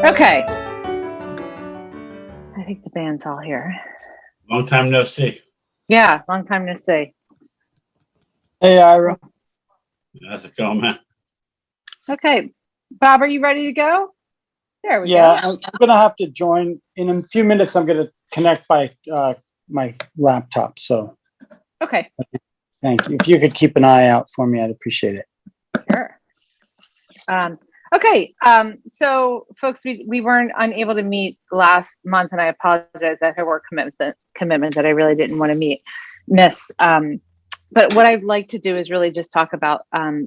Okay. I think the band's all here. Long time no see. Yeah, long time no see. Hey, Ira. How's it going, man? Okay. Bob, are you ready to go? There we go. Yeah, I'm going to have to join in a few minutes. I'm going to connect by my laptop. So Okay. thank you. If you could keep an eye out for me, I'd appreciate it. Sure. Okay. So folks, we weren't unable to meet last month, and I apologize. I had a work commitment that I really didn't want to miss. But what I'd like to do is really just talk about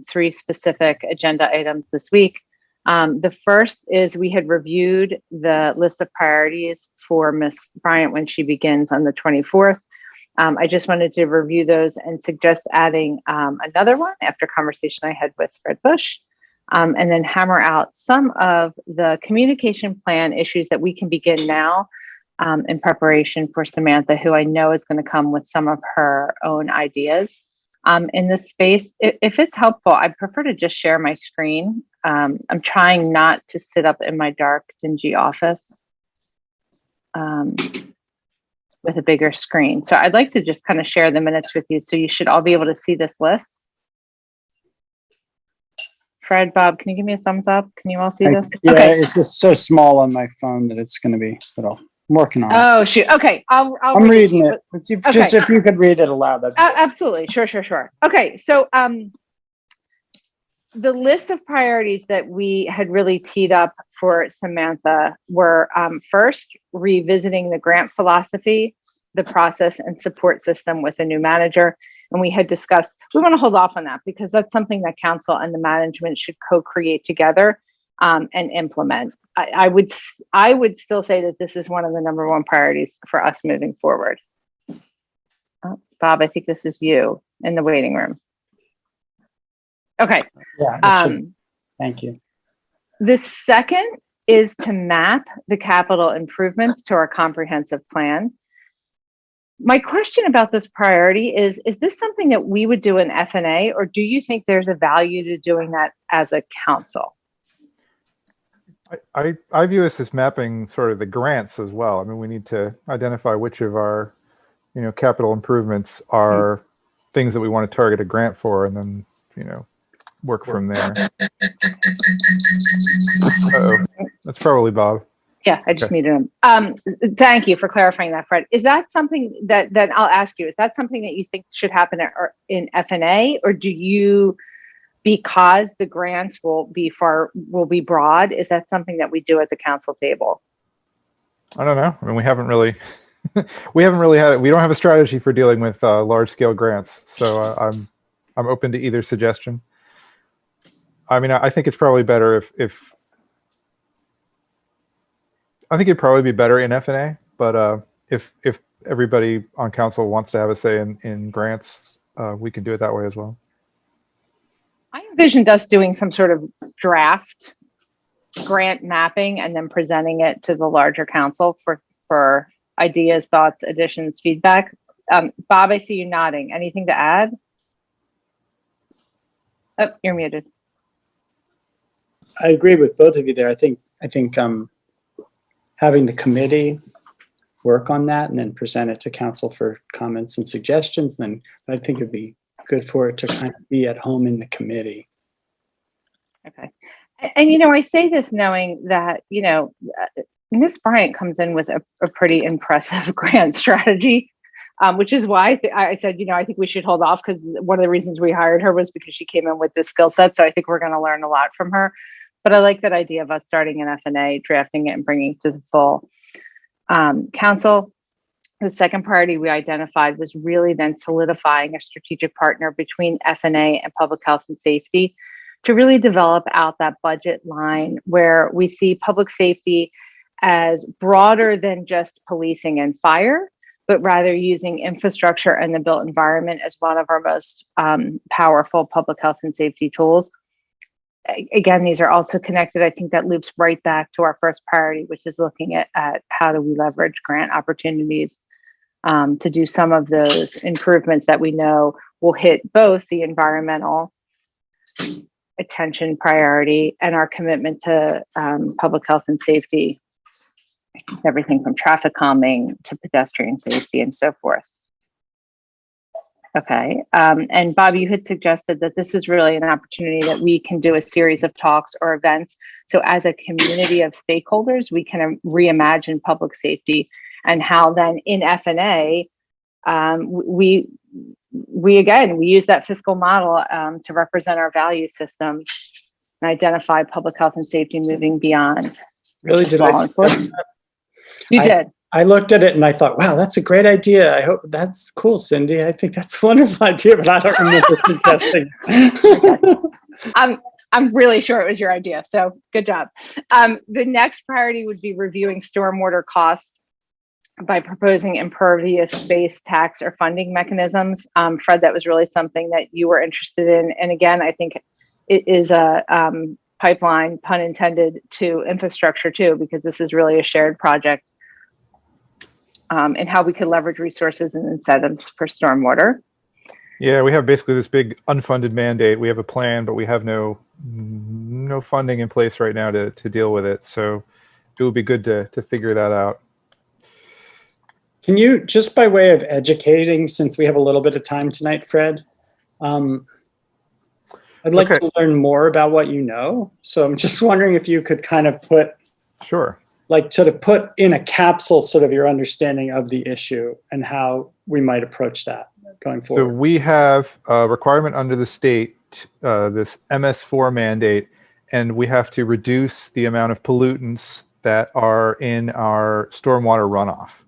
3 specific agenda items this week. The first is we had reviewed the list of priorities for Ms. Bryant when she begins on the 24th. I just wanted to review those and suggest adding another one after conversation I had with Fred Bush, and then hammer out some of the communication plan issues that we can begin now in preparation for Samantha, who I know is going to come with some of her own ideas. In this space, if it's helpful, I prefer to just share my screen. I'm trying not to sit up in my dark, dingy office with a bigger screen. So I'd like to just kind of share the minutes with you. So you should all be able to see this list. Fred, Bob, can you give me a thumbs up? Can you all see this? Yeah, okay. It's just so small on my phone that it's going to be, but I'm working on it. Oh, shoot. Okay. I'm reading it. Just if you could read it aloud. Absolutely. Sure. Okay. So the list of priorities that we had really teed up for Samantha were first, revisiting the grant philosophy, the process and support system with a new manager. And we had discussed, we want to hold off on that because that's something that council and the management should co-create together and implement. I would still say that this is one of the number 1 priorities for us moving forward. Oh, Bob, I think this is you in the waiting room. Okay. Yeah. Thank you. The second is to map the capital improvements to our comprehensive plan. My question about this priority is this something that we would do in F&A, or do you think there's a value to doing that as a council? I view this as mapping sort of the grants as well. I mean, we need to identify which of our, capital improvements are things that we want to target a grant for, and then, work from there. Uh-oh. That's probably Bob. Yeah, I just muted him. Thank you for clarifying that, Fred. Is that something that I'll ask you? Is that something that you think should happen in F&A, or do you, because the grants will be broad, is that something that we do at the council table? I don't know. I mean, we haven't really had it. We don't have a strategy for dealing with large scale grants, so I'm open to either suggestion. I mean, I think it's probably better if I think it'd probably be better in F&A, but if everybody on council wants to have a say in grants, we can do it that way as well. I envisioned us doing some sort of draft grant mapping and then presenting it to the larger council for ideas, thoughts, additions, feedback. Bob, I see you nodding. Anything to add? Oh, you're muted. I agree with both of you there. I think having the committee work on that and then present it to council for comments and suggestions, then I think it'd be good for it to kind of be at home in the committee. Okay. And, I say this knowing that, Ms. Bryant comes in with a pretty impressive grant strategy, which is why I said, I think we should hold off, because one of the reasons we hired her was because she came in with this skill set. So I think we're going to learn a lot from her. But I like that idea of us starting an F&A, drafting it, and bringing it to the full council. The second priority we identified was really then solidifying a strategic partner between F&A and public health and safety to really develop out that budget line where we see public safety as broader than just policing and fire, but rather using infrastructure and the built environment as one of our most powerful public health and safety tools. Again, these are also connected. I think that loops right back to our first priority, which is looking at how do we leverage grant opportunities to do some of those improvements that we know will hit both the environmental attention, priority, and our commitment to public health and safety, everything from traffic calming to pedestrian safety and so forth. Okay. And Bob, you had suggested that this is really an opportunity that we can do a series of talks or events. So as a community of stakeholders, we can reimagine public safety and how then in F&A, we use that fiscal model to represent our value system and identify public health and safety moving beyond. Really, did I suggest that? You did. I looked at it and I thought, wow, that's a great idea. I hope that's cool, Cindy. I think that's a wonderful idea, but I don't remember suggesting. I'm really sure it was your idea. So good job. The next priority would be reviewing stormwater costs by proposing impervious space tax or funding mechanisms. Fred, that was really something that you were interested in. And again, I think it is a pipeline, pun intended, to infrastructure too, because this is really a shared project. And how we could leverage resources and incentives for stormwater. Yeah, we have basically this big unfunded mandate. We have a plan, but we have no funding in place right now to deal with it. So it would be good to figure that out. Can you, just by way of educating, since we have a little bit of time tonight, Fred, I'd like to learn more about what you know. So I'm just wondering if you could kind of put, sure, like sort of put in a capsule sort of your understanding of the issue and how we might approach that going forward. So we have a requirement under the state, this MS4 mandate, and we have to reduce the amount of pollutants that are in our stormwater runoff.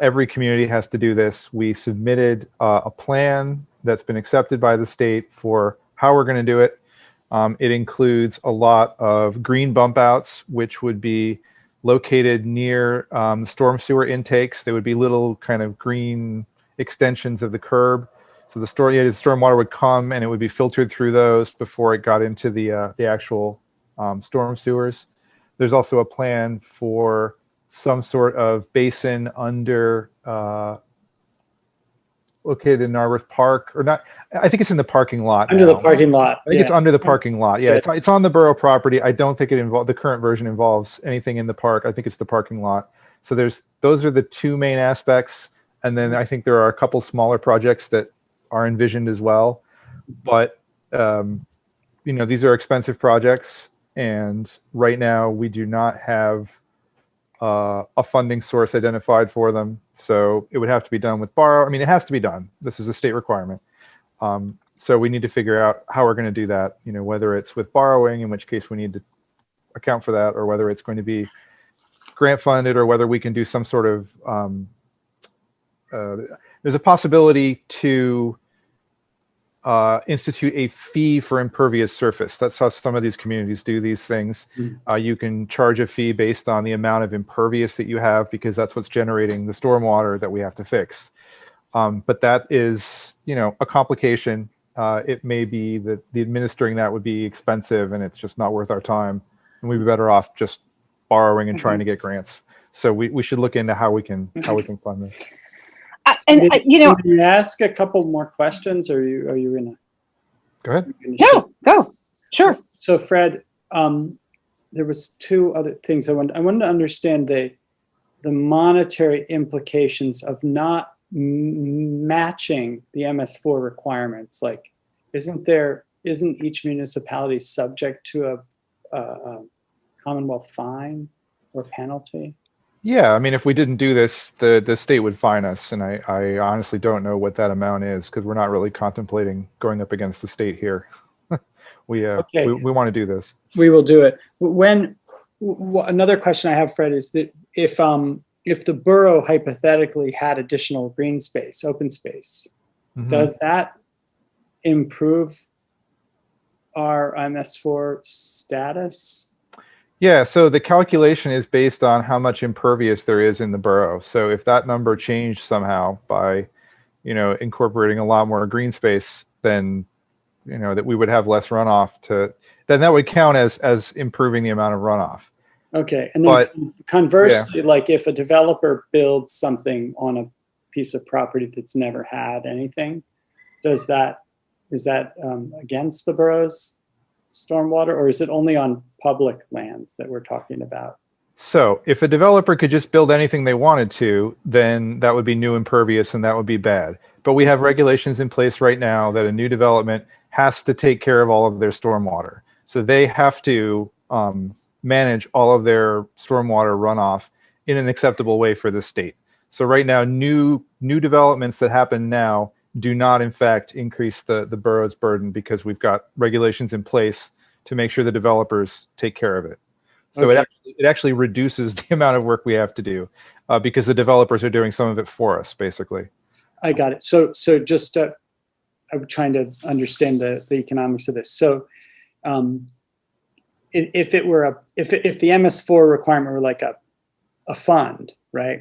Every community has to do this. We submitted a plan that's been accepted by the state for how we're going to do it. It includes a lot of green bump outs, which would be located near the storm sewer intakes. They would be little kind of green extensions of the curb. So the stormwater would come and it would be filtered through those before it got into the actual storm sewers. There's also a plan for some sort of basin under located in Narberth Park, or not. I think it's in the parking lot. Under the parking lot. I think it's under the parking lot. Yeah, it's on the borough property. I don't think the current version involves anything in the park. I think it's the parking lot. So those are the two main aspects. And then I think there are a couple smaller projects that are envisioned as well. But, these are expensive projects. And right now we do not have a funding source identified for them. So it would have to be done with borrow. I mean, it has to be done. This is a state requirement. So we need to figure out how we're going to do that, whether it's with borrowing, in which case we need to account for that, or whether it's going to be grant funded, or whether we can do some sort of, there's a possibility to institute a fee for impervious surface. That's how some of these communities do these things. You can charge a fee based on the amount of impervious that you have, because that's what's generating the stormwater that we have to fix. But that is, a complication. It may be that the administering that would be expensive and it's just not worth our time. And we'd be better off just borrowing and trying to get grants. So we should look into how we can fund this. Can you ask a couple more questions, or are you in a? Go ahead. Go. Sure. So Fred, there was two other things I wanted to understand the monetary implications of not matching the MS4 requirements. Like, isn't each municipality subject to a Commonwealth fine or penalty? Yeah, I mean, if we didn't do this, the state would fine us, and I honestly don't know what that amount is, because we're not really contemplating going up against the state here. We want to do this. We will do it. Another question I have, Fred, is that if the borough hypothetically had additional green space, open space, does that improve our MS4 status? Yeah, so the calculation is based on how much impervious there is in the borough. So if that number changed somehow by, incorporating a lot more green space, then, that we would have less runoff then that would count as improving the amount of runoff. Okay, and then conversely, like if a developer builds something on a piece of property that's never had anything, is that against the borough's stormwater, or is it only on public lands that we're talking about? So if a developer could just build anything they wanted to, then that would be new impervious and that would be bad. But we have regulations in place right now that a new development has to take care of all of their stormwater. So they have to manage all of their stormwater runoff in an acceptable way for the state. So right now, new developments that happen now do not, in fact, increase the borough's burden because we've got regulations in place to make sure the developers take care of it. So Okay. it actually reduces the amount of work we have to do because the developers are doing some of it for us, basically. I got it. So just I'm trying to understand the economics of this. So if the MS4 requirement were like a fund, right?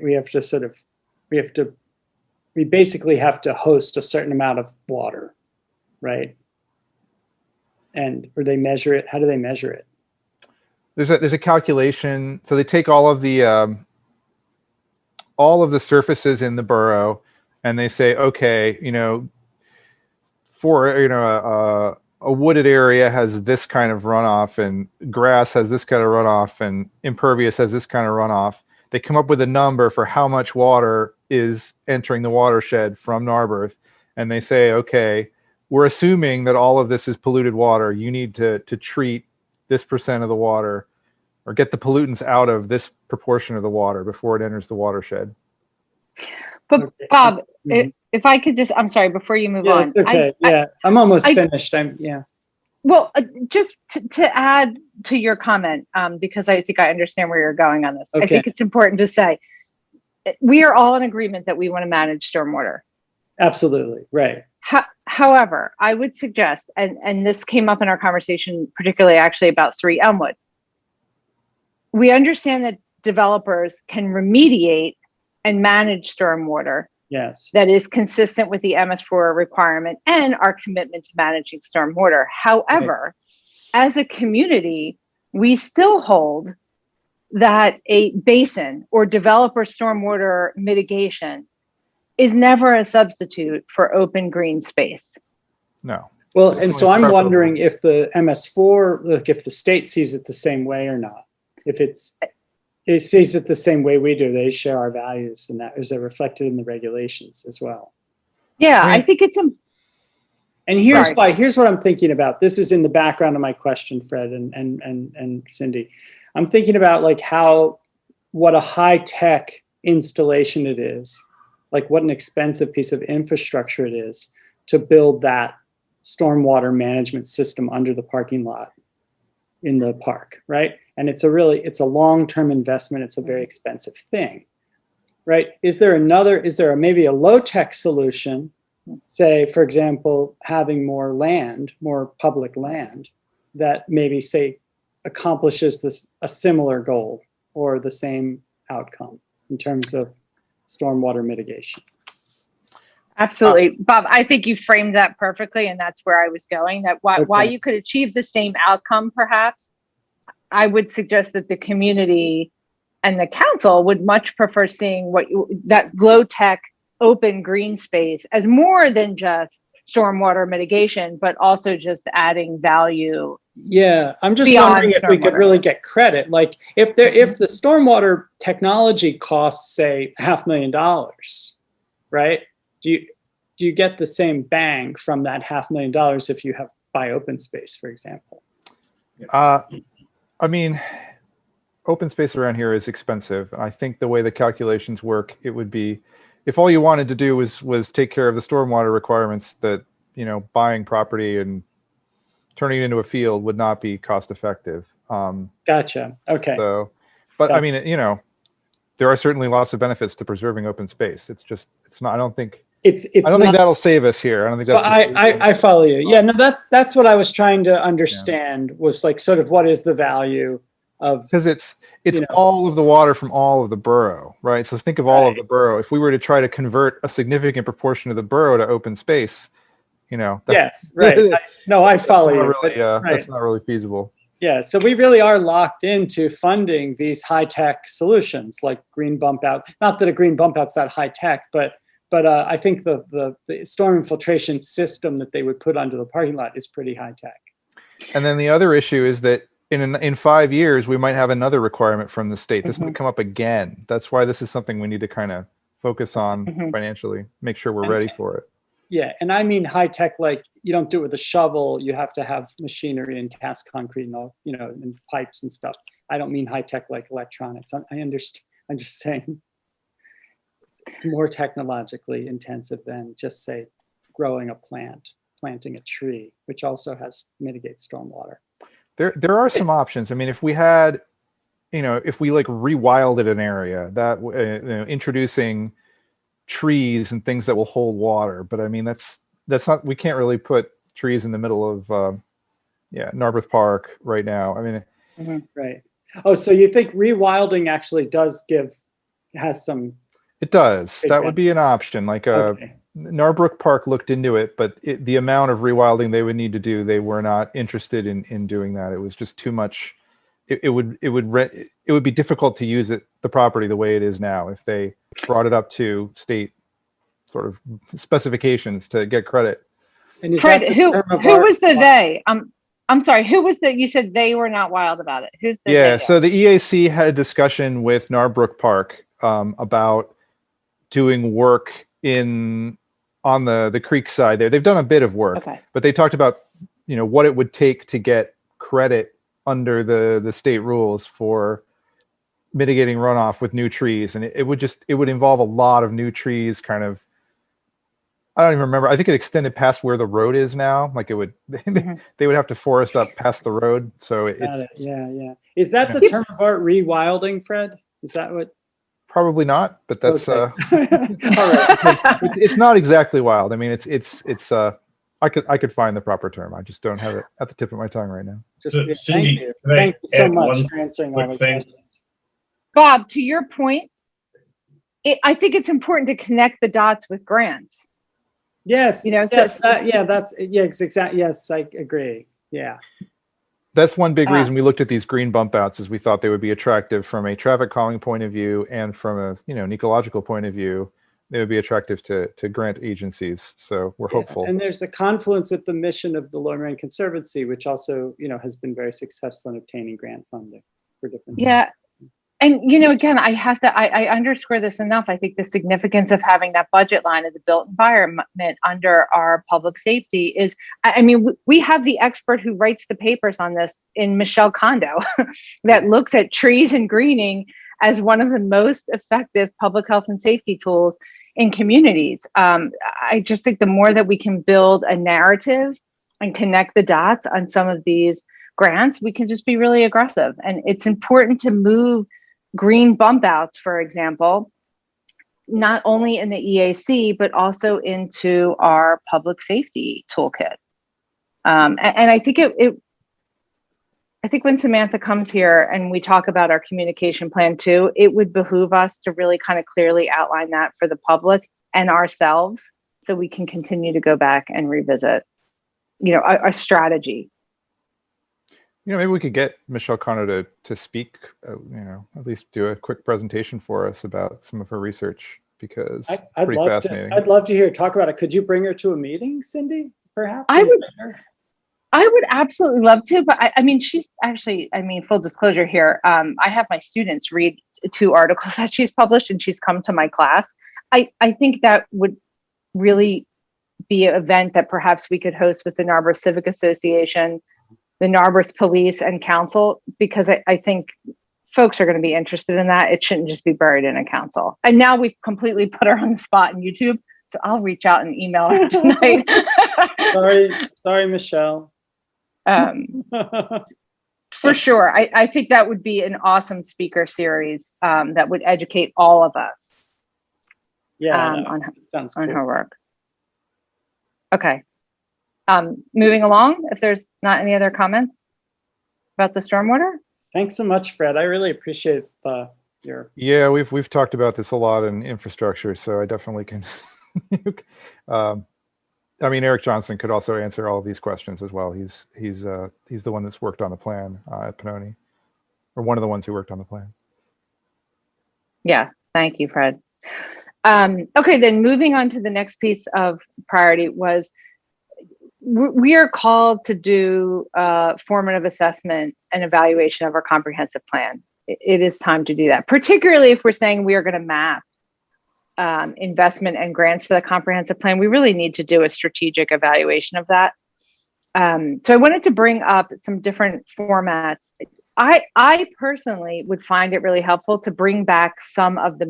We basically have to host a certain amount of water, right? Or they measure it. How do they measure it? There's a calculation. So they take all of the surfaces in the borough, and they say, okay, for a wooded area has this kind of runoff, and grass has this kind of runoff, and impervious has this kind of runoff. They come up with a number for how much water is entering the watershed from Narberth, and they say, okay, we're assuming that all of this is polluted water. You need to treat this percent of the water or get the pollutants out of this proportion of the water before it enters the watershed. But Okay. Bob, Mhm. if I could just, I'm sorry, before you move Yeah, on. it's okay. I'm almost I- finished. Well, just to add to your comment, because I think I understand where you're going on this. I Okay. think it's important to say, we are all in agreement that we want to manage stormwater. Absolutely, right. However, I would suggest, and this came up in our conversation, particularly actually about 3 Elmwood. We understand that developers can remediate and manage stormwater Yes. that is consistent with the MS4 requirement and our commitment to managing stormwater. However, as a community, we still hold that a basin or developer stormwater mitigation is never a substitute for open green space. No. Well, and so I'm Preferable. wondering if the MS4, like if the state sees it the same way or not. If it sees it the same way we do, they share our values, and that is reflected in the regulations as well. Yeah, I mean- I think it's And here's Sorry. why. Here's what I'm thinking about. This is in the background of my question, Fred and Cindy. I'm thinking about like what a high tech installation it is, like what an expensive piece of infrastructure it is to build that stormwater management system under the parking lot in the park, right? And it's a long-term investment. It's a very expensive thing, right? Is there maybe a low-tech solution? Say, for example, having more public land that maybe say accomplishes a similar goal or the same outcome in terms of stormwater mitigation. absolutely, Bob, I think you framed that perfectly, and that's where I was going, that why Okay. you could achieve the same outcome, perhaps, I would suggest that the community and the council would much prefer seeing that low-tech open green space as more than just stormwater mitigation, but also just adding value. Yeah, I'm just Beyond wondering if we could stormwater. really get credit. Like if the stormwater technology costs, say, $500,000, right? Do you get the same bang from that $500,000 if you buy open space, for example? I mean, open space around here is expensive. I think the way the calculations work, it would be, if all you wanted to do was take care of the stormwater requirements, that, buying property and turning it into a field would not be cost effective. Gotcha. Okay. So, but Got I mean, there are certainly lots of benefits to preserving open space. It's not, I don't think that'll save us here. I don't think that's. I follow you. Yeah, no, that's what I was trying to understand, was like sort of what is the value of, because it's all of the water from all of the borough, right? So think of all of the borough. If we were to try to convert a significant proportion of the borough to open space, yes, right. I follow you. Really, right. That's not really feasible. Yeah, so we really are locked into funding these high-tech solutions like green bump out. Not that a green bump out's that high-tech, but I think the storm infiltration system that they would put under the parking lot is pretty high-tech. And then the other issue is that in 5 years, we might have another requirement from the state. This might come up again. That's why this is something we need to kind of focus on financially, make sure we're ready for it. Yeah, and I mean high tech, like you don't do it with a shovel. You have to have machinery and cast concrete and all, and pipes and stuff. I don't mean high tech like electronics. I understand. I'm just saying it's more technologically intensive than just say growing a planting a tree, which also mitigates stormwater. There are some options. I mean, if we had, if we like rewilded an area that, introducing trees and things that will hold water, but I mean, that's not, we can't really put trees in the middle of, Narberth Park right now. I mean, right. Oh, so you think rewilding actually has some. It does. That would be an option. Like Narbrook Park looked into it, but the amount of rewilding they would need to do, they were not interested in doing that. It was just too much. It would be difficult to use the property the way it is now if they brought it up to state sort of specifications to get credit. And Fred, who was the they? I'm sorry, who was the, you said they were not wild about it. Who's the they? So the EAC had a discussion with Narbrook Park about doing work on the creek side there. They've done a bit of work, but they talked about, what it would take to get credit under the state rules for mitigating runoff with new trees. And it would involve a lot of new trees, kind of, I don't even remember. I think it extended past where the road is now. Like it would, they would have to forest up past the road. So yeah. Is that the term of art, rewilding, Fred? Is that what? Probably not, but that's All right. it's not exactly wild. I mean, it's I could find the proper term. I just don't have it at the tip of my tongue right now. Thank you so much for answering all the questions. Bob, to your point, I think it's important to connect the dots with grants. Yes. Exactly. Yes, I agree. Yeah. That's one big reason we looked at these green bump outs, is we thought they would be attractive from a traffic calming point of view, and from a an ecological point of view, they would be attractive to grant agencies. So we're hopeful. And there's a confluence with the mission of the Lower Merion Conservancy, which also has been very successful in obtaining grant funding for different. Yeah. And, again, I underscore this enough. I think the significance of having that budget line of the built environment under our public safety is, we have the expert who writes the papers on this in Michelle Kondo that looks at trees and greening as one of the most effective public health and safety tools in communities. I just think the more that we can build a narrative and connect the dots on some of these grants, we can just be really aggressive. And it's important to move green bump outs, for example, not only in the EAC, but also into our public safety toolkit. And I think I think when Samantha comes here and we talk about our communication plan too, it would behoove us to really kind of clearly outline that for the public and ourselves, so we can continue to go back and revisit, our strategy. Maybe we could get Michelle Connor to speak, at least do a quick presentation for us about some of her research, because it's pretty fascinating. I'd love to hear her talk about it. Could you bring her to a meeting, Cindy, perhaps? I would absolutely love to, but she's actually, full disclosure here. I have my students read 2 articles that she's published, and she's come to my class. I think that would really be an event that perhaps we could host with the Narberth Civic Association, the Narberth Police and Council, because I think folks are going to be interested in that. It shouldn't just be buried in a council. And now we've completely put her on the spot in YouTube, so I'll reach out and email her tonight. Sorry, Michelle. For sure. I think that would be an awesome speaker series that would educate all of us on her work. Okay. Moving along, if there's not any other comments about the stormwater. Thanks so much, Fred. I really appreciate your. Yeah, we've talked about this a lot in infrastructure, so I definitely can. Eric Johnson could also answer all of these questions as well. He's the one that's worked on the plan at Pannoni, or one of the ones who worked on the plan. Yeah, thank you, Fred. Okay, then moving on to the next piece of priority was, we are called to do formative assessment and evaluation of our comprehensive plan. It is time to do that, particularly if we're saying we are going to map investment and grants to the comprehensive plan. We really need to do a strategic evaluation of that. So I wanted to bring up some different formats. I personally would find it really helpful to bring back some of the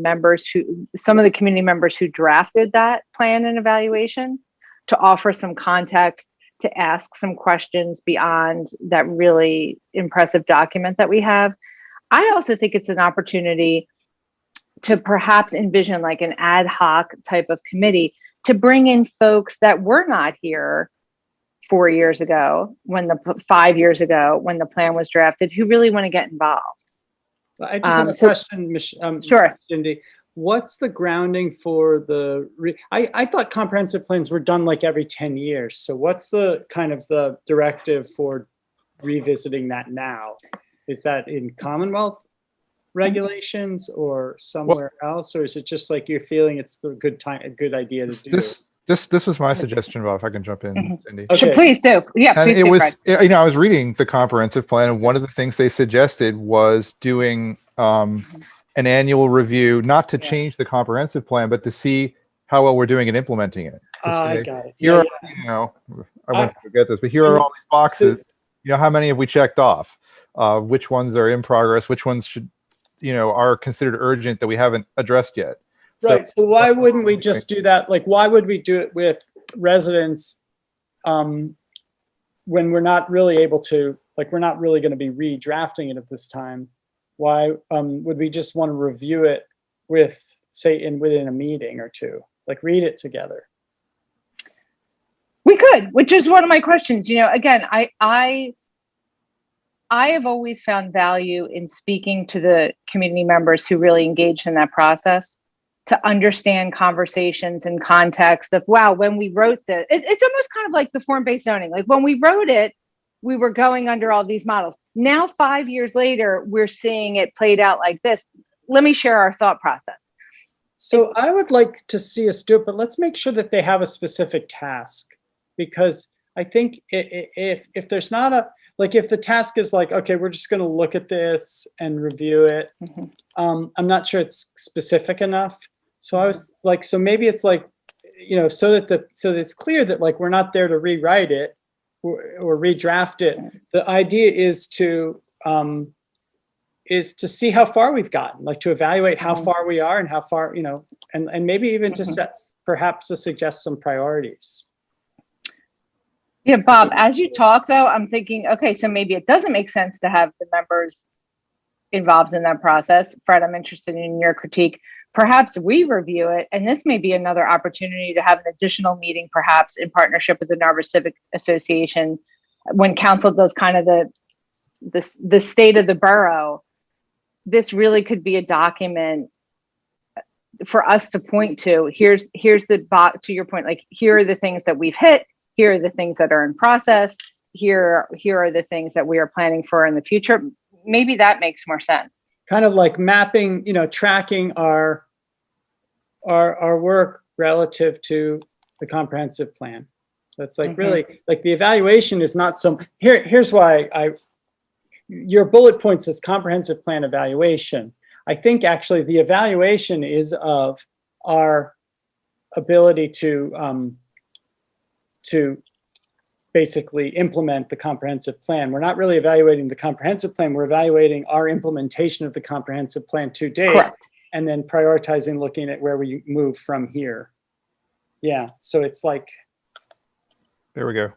community members who drafted that plan and evaluation, to offer some context, to ask some questions beyond that really impressive document that we have. I also think it's an opportunity to perhaps envision like an ad hoc type of committee to bring in folks that were not here 4 years ago, 5 years ago, when the plan was drafted, who really want to get involved. I just have a question, Sure. Cindy. What's the grounding for the? I thought comprehensive plans were done like every 10 years. So what's the kind of the directive for revisiting that now? Is that in Commonwealth regulations or somewhere else, or is it just like you're feeling it's a good idea to do? This was my suggestion, Bob, if I can jump in, Cindy. Okay. So please do. Yeah, and please it do, was, Fred. I was reading the comprehensive plan, and one of the things they suggested was doing an annual review, not to change the comprehensive plan, but to see how well we're doing in implementing it. I got it. Here, I won't forget this, but here are all these boxes. How many have we checked off? Which ones are in progress? Which ones should, are considered urgent that we haven't addressed yet? Right. So why wouldn't we just do that? Like, why would we do it with residents when we're not really able to, like, we're not really going to be redrafting it at this time? Why would we just want to review it with, say, within a meeting or two, like read it together? We could, which is one of my questions. Again, I have always found value in speaking to the community members who really engaged in that process, to understand conversations and context of, wow, when we wrote this, it's almost kind of like the form-based zoning. Like when we wrote it, we were going under all these models. Now, 5 years later, we're seeing it played out like this. Let me share our thought process. So I would like to see us do it, but let's make sure that they have a specific task, because I think if there's not if the task is like, okay, we're just going to look at this and review it, I'm not sure it's specific enough. So I was like, so maybe it's like, so that it's clear that like we're not there to rewrite it or redraft it. The idea is to see how far we've gotten, like to evaluate how far we are and how far, and maybe even to perhaps to suggest some priorities. Yeah, Bob, as you talk though, I'm thinking, okay, so maybe it doesn't make sense to have the members involved in that process. Fred, I'm interested in your critique. Perhaps we review it, and this may be another opportunity to have an additional meeting, perhaps in partnership with the Narberth Civic Association, when council does kind of the state of the borough. This really could be a document for us to point to. Here's the box, to your point, like here are the things that we've hit, here are the things that are in process, here are the things that we are planning for in the future. Maybe that makes more sense. Kind of like mapping, tracking our work relative to the comprehensive plan. So it's like really like the evaluation is not so. Here's why your bullet point says comprehensive plan evaluation. I think actually the evaluation is of our ability to basically implement the comprehensive plan. We're not really evaluating the comprehensive plan. We're evaluating our implementation of the comprehensive plan to date. Correct. And then prioritizing, looking at where we move from here. Yeah, so it's like. There we go.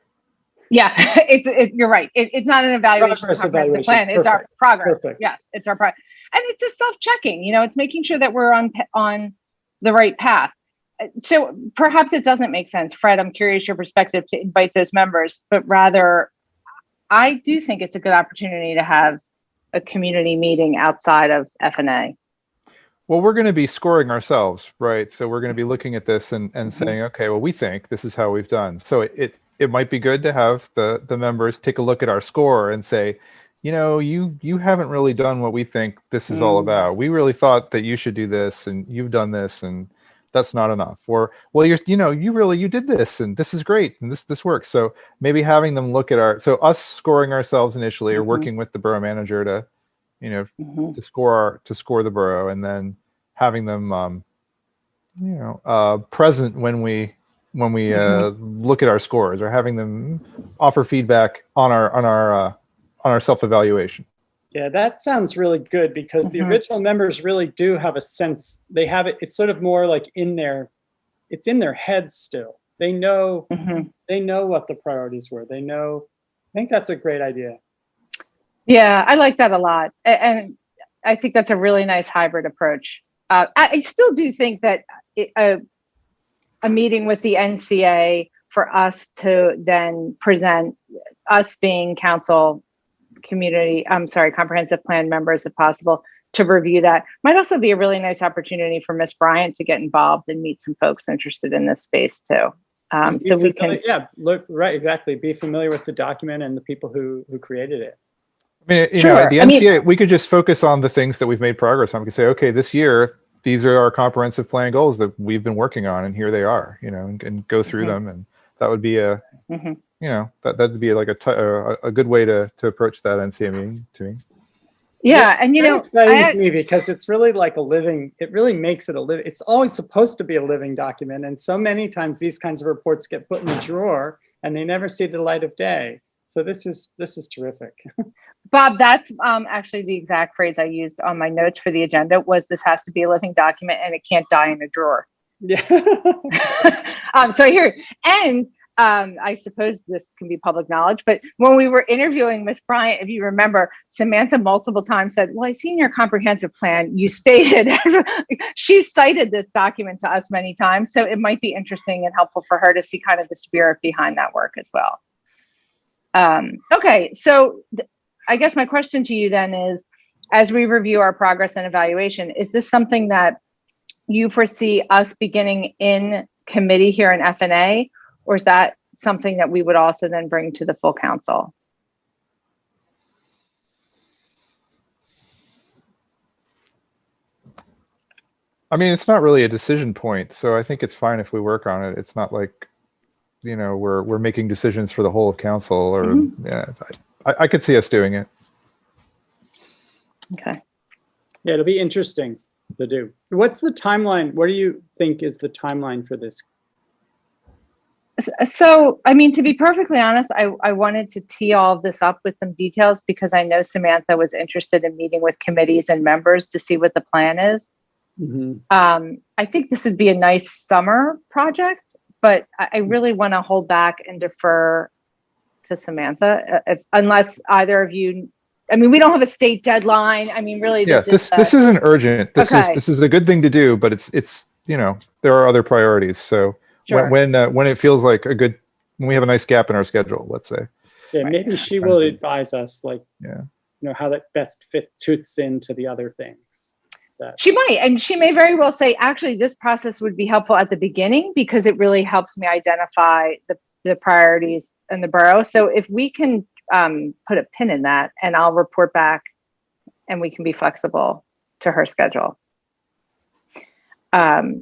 Yeah, you're right. It's not an evaluation of the comprehensive plan. It's our progress. Perfect. Yes, it's our progress. And it's a self-checking, it's making sure that we're on the right path. So perhaps it doesn't make sense. Fred, I'm curious your perspective to invite those members, but rather I do think it's a good opportunity to have a community meeting outside of F&A. Well, we're going to be scoring ourselves, right? So we're going to be looking at this and saying, okay, well, we think this is how we've done. So it might be good to have the members take a look at our score and say, you haven't really done what we think this is all about. We really thought that you should do this, and you've done this, and that's not enough. Or, well, you did this and this is great and this works. So maybe having them look at so us scoring ourselves initially or working with the borough manager to, to score the borough, and then having them, present when we look at our scores, or having them offer feedback on our self-evaluation. Yeah, that sounds really good, because the original members really do have a sense. They have it. It's sort of more like it's in their heads still. They know, they know what the priorities were. They know. I think that's a great idea. Yeah, I like that a lot. And I think that's a really nice hybrid approach. I still do think that a meeting with the NCA for us to then present, us being council comprehensive plan members, if possible, to review that, might also be a really nice opportunity for Miss Bryant to get involved and meet some folks interested in this space too. So we can, right, exactly. Be familiar with the document and the people who created it. I mean, the NCA, we could just focus on the things that we've made progress on. We could say, okay, this year, these are our comprehensive plan goals that we've been working on, and here they are, and go through them. And that would be that'd be like a good way to approach that NCA meeting to me. Yeah, and it's exciting to me, because it's really like it really makes it a living. It's always supposed to be a living document, and so many times these kinds of reports get put in the drawer and they never see the light of day. So this is terrific. Bob, that's actually the exact phrase I used on my notes for the agenda, was this has to be a living document and it can't die in a drawer. Yeah. So here, and I suppose this can be public knowledge, but when we were interviewing Miss Bryant, if you remember, Samantha multiple times said, well, I seen your comprehensive plan. You stated, she cited this document to us many times. So it might be interesting and helpful for her to see kind of the spirit behind that work as well. Okay, so I guess my question to you then is, as we review our progress and evaluation, is this something that you foresee us beginning in committee here in FNA, or is that something that we would also then bring to the full council? I mean, it's not really a decision point, so I think it's fine if we work on it. It's not like, we're making decisions for the whole of council, or I could see us doing it. Okay. Yeah, it'll be interesting to do. What's the timeline? What do you think is the timeline for this? So, I mean, to be perfectly honest, I wanted to tee all of this up with some details, because I know Samantha was interested in meeting with committees and members to see what the plan is. I think this would be a nice summer project, but I really want to hold back and defer to Samantha, unless either of you. I mean, we don't have a state deadline. I mean, really, this isn't urgent. This is a good thing to do, but it's there are other priorities. So sure. when it feels like when we have a nice gap in our schedule, let's say. Yeah, maybe she will advise us, how that best fits into the other things. She might, and she may very well say, actually, this process would be helpful at the beginning, because it really helps me identify the priorities in the borough. So if we can put a pin in that, and I'll report back, and we can be flexible to her schedule.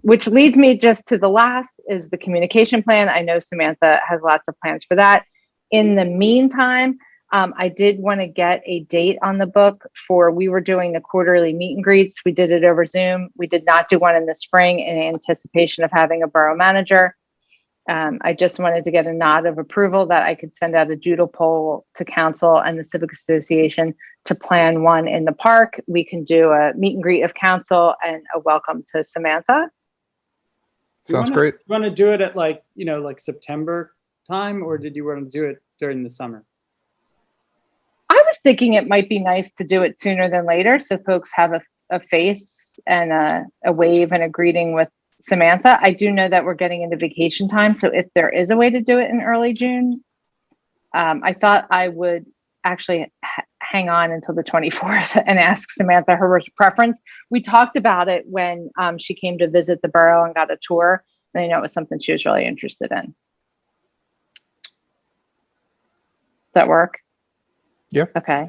Which leads me just to the last, is the communication plan. I know Samantha has lots of plans for that. In the meantime, I did want to get a date on the book we were doing the quarterly meet and greets. We did it over Zoom. We did not do one in the spring in anticipation of having a borough manager. I just wanted to get a nod of approval that I could send out a doodle poll to council and the Civic Association to plan one in the park. We can do a meet and greet of council and a welcome to Samantha. Sounds great. You want to do it at like September time, or did you want to do it during the summer? I was thinking it might be nice to do it sooner than later, so folks have a face and a wave and a greeting with Samantha. I do know that we're getting into vacation time, so if there is a way to do it in early June, I thought I would actually hang on until the 24th and ask Samantha her preference. We talked about it when she came to visit the borough and got a tour, and I know it was something she was really interested in. Does that work? Yeah. Okay.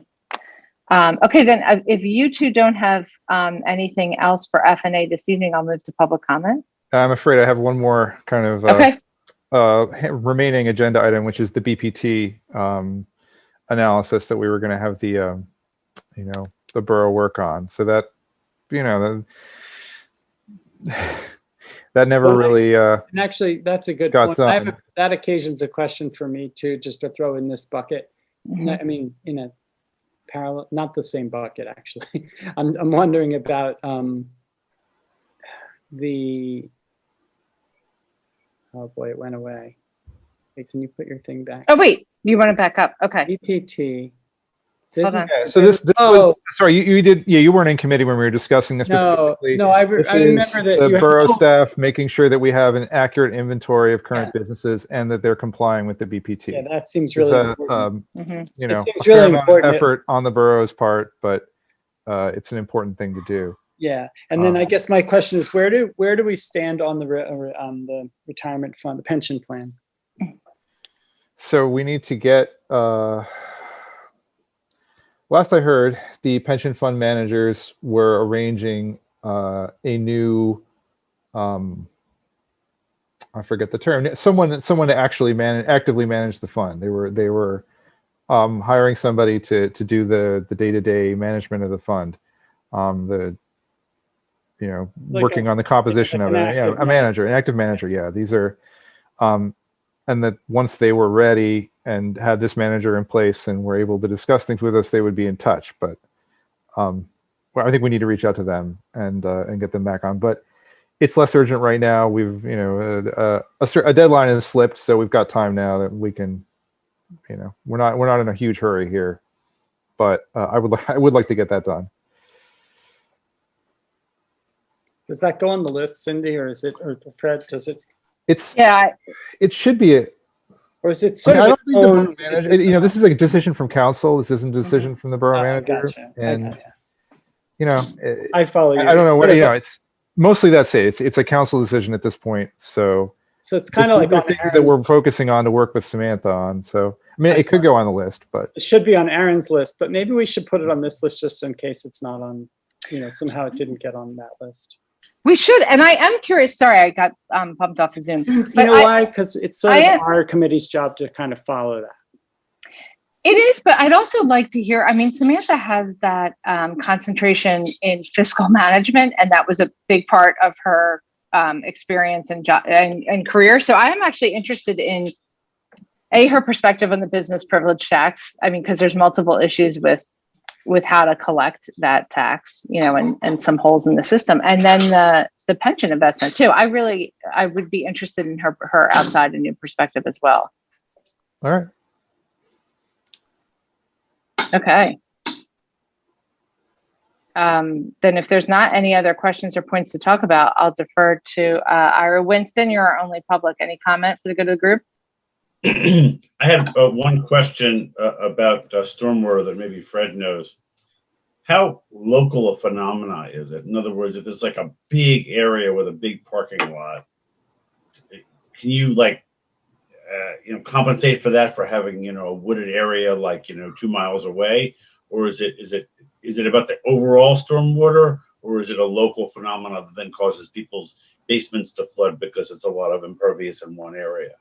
Okay, then if you two don't have anything else for FNA this evening, I'll move to public comment. I'm afraid I have one more kind of Okay. remaining agenda item, which is the BPT analysis that we were going to have the the borough work on. So that that never Well, really And actually, that's a good got point. done. That occasions a question for me too, just to throw in this bucket. Mhm. I mean, in a parallel, not the same bucket, actually. I'm wondering about the, oh boy, it went away. Hey, can you put your thing back? Oh, wait, you want to back up? Okay. BPT. This Hold is, on. Yeah, so this oh, was sorry, you did, yeah, you weren't in committee when we were discussing this. But no, basically, no, this I is remember that the you had borough told- staff making sure that we have an accurate inventory of current Yeah. businesses and that they're complying with the BPT. Yeah, that seems It's really a important. Mhm. you It know, seems a fair really amount of important. effort on the borough's part, but it's an important thing to do. Yeah, and then I guess my question is, where do we stand on the retirement fund, the pension plan? So we need to get. Last I heard, the pension fund managers were arranging a new. I forget the term. Someone to actually actively manage the fund. They were hiring somebody to do the day-to-day management of the fund. Working on the composition of it. Yeah, a manager, an active manager. Yeah, these are, and that once they were ready and had this manager in place and were able to discuss things with us, they would be in touch. But well, I think we need to reach out to them and get them back on. But it's less urgent right now. We've a deadline has slipped, so we've got time now that we can. We're not in a huge hurry here, but I would like to get that done. Does that go on the list, Cindy, or is it, or Fred? Does it? It should be a. Or is it sort I of don't think the own, borough manager. This is a decision from council. This isn't a decision from the borough manager. Gotcha. And I follow you. I don't know what it's mostly that's it. It's a council decision at this point. So it's kind of like on things that we're focusing on to work with Samantha on. So I mean, it could go on the list, but it should be on Aaron's list. But maybe we should put it on this list just in case it's not on. Somehow it didn't get on that list. We should, and I am curious. Sorry, I got bumped off of Zoom. Why? Because it's sort of our committee's job to kind of follow that. It is, but I'd also like to hear. I mean, Samantha has that concentration in fiscal management, and that was a big part of her experience and job and career. So I am actually interested in her perspective on the business privilege tax. I mean, because there's multiple issues with how to collect that tax, and some holes in the system, and then the pension investment too. I would be interested in her outside and new perspective as well. All right. Okay. Then if there's not any other questions or points to talk about, I'll defer to Ira Winston. You're our only public. Any comment for the good of the group? I have one question about stormwater that maybe Fred knows. How local a phenomena is it? In other words, if it's like a big area with a big parking lot, can you compensate for that for having a wooded area 2 miles away, or is it about the overall stormwater, or is it a local phenomena that then causes people's basements to flood because it's a lot of impervious in one area?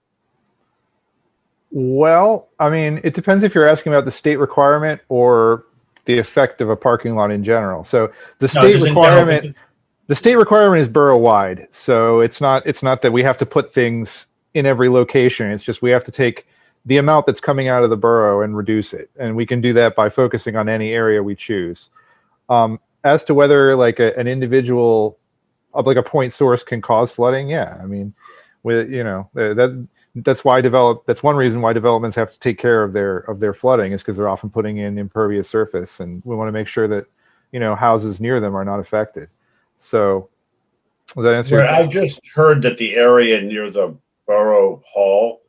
Well, I mean, it depends if you're asking about the state requirement or the effect of a parking lot in general. So the state requirement, is borough wide. So it's not that we have to put things in every location. It's just we have to take the amount that's coming out of the borough and reduce it, and we can do that by focusing on any area we choose. As to whether an individual, like a point source, can cause flooding, yeah, I mean, that's one reason why developments have to take care of their flooding, is because they're often putting in impervious surface, and we want to make sure that houses near them are not affected. So does that answer your question? I just heard that the area near the borough hall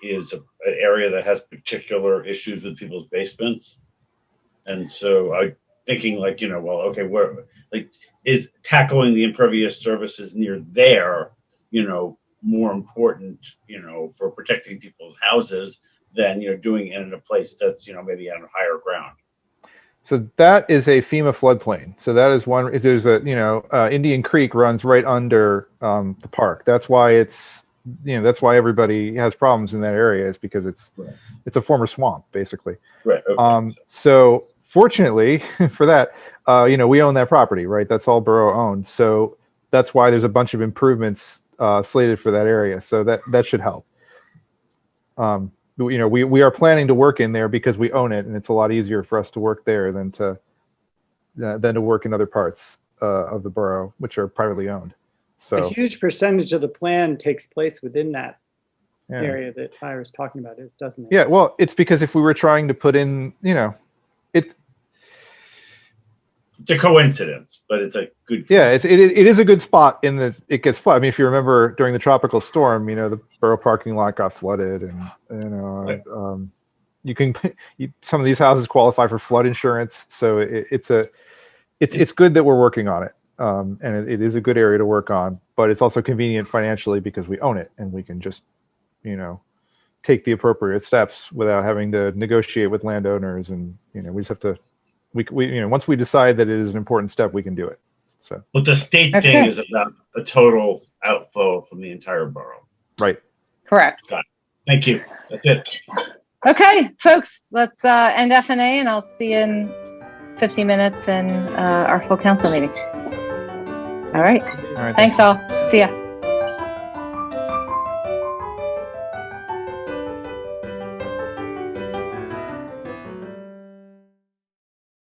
is an area that has particular issues with people's basements, and so I'm thinking where is tackling the impervious surfaces near there more important for protecting people's houses than doing it in a place that's maybe on higher ground. So that is a FEMA floodplain. So that is one. If there's a, Indian Creek runs right under the park. That's why it's, that's why everybody has problems in that area, is because it's a former swamp, basically. Right. Okay. So fortunately for that, we own that property, right? That's all borough owned. So that's why there's a bunch of improvements slated for that area. So that should help. We are planning to work in there because we own it, and it's a lot easier for us to work there than to work in other parts of the borough, which are privately owned. A So huge percentage of the plan takes place within that yeah. area that Ira's talking about, doesn't it? Yeah, well, it's because if we were trying to put in, It's a coincidence, but it's a good. Yeah, it is a good spot in that it gets flooded. I mean, if you remember during the tropical storm, the borough parking lot got flooded, and Right. some of these houses qualify for flood insurance, so it's good that we're working on it, and it is a good area to work on. But it's also convenient financially because we own it and we can just take the appropriate steps without having to negotiate with landowners, and we just have to. We once we decide that it is an important step, we can do it. So, But the state Okay. thing is about the total outflow from the entire borough. right. Correct. Thank you. That's it. Okay, folks, let's end F&A, and I'll see you in 50 minutes in our full council meeting. All right. All right. Thanks all. See ya.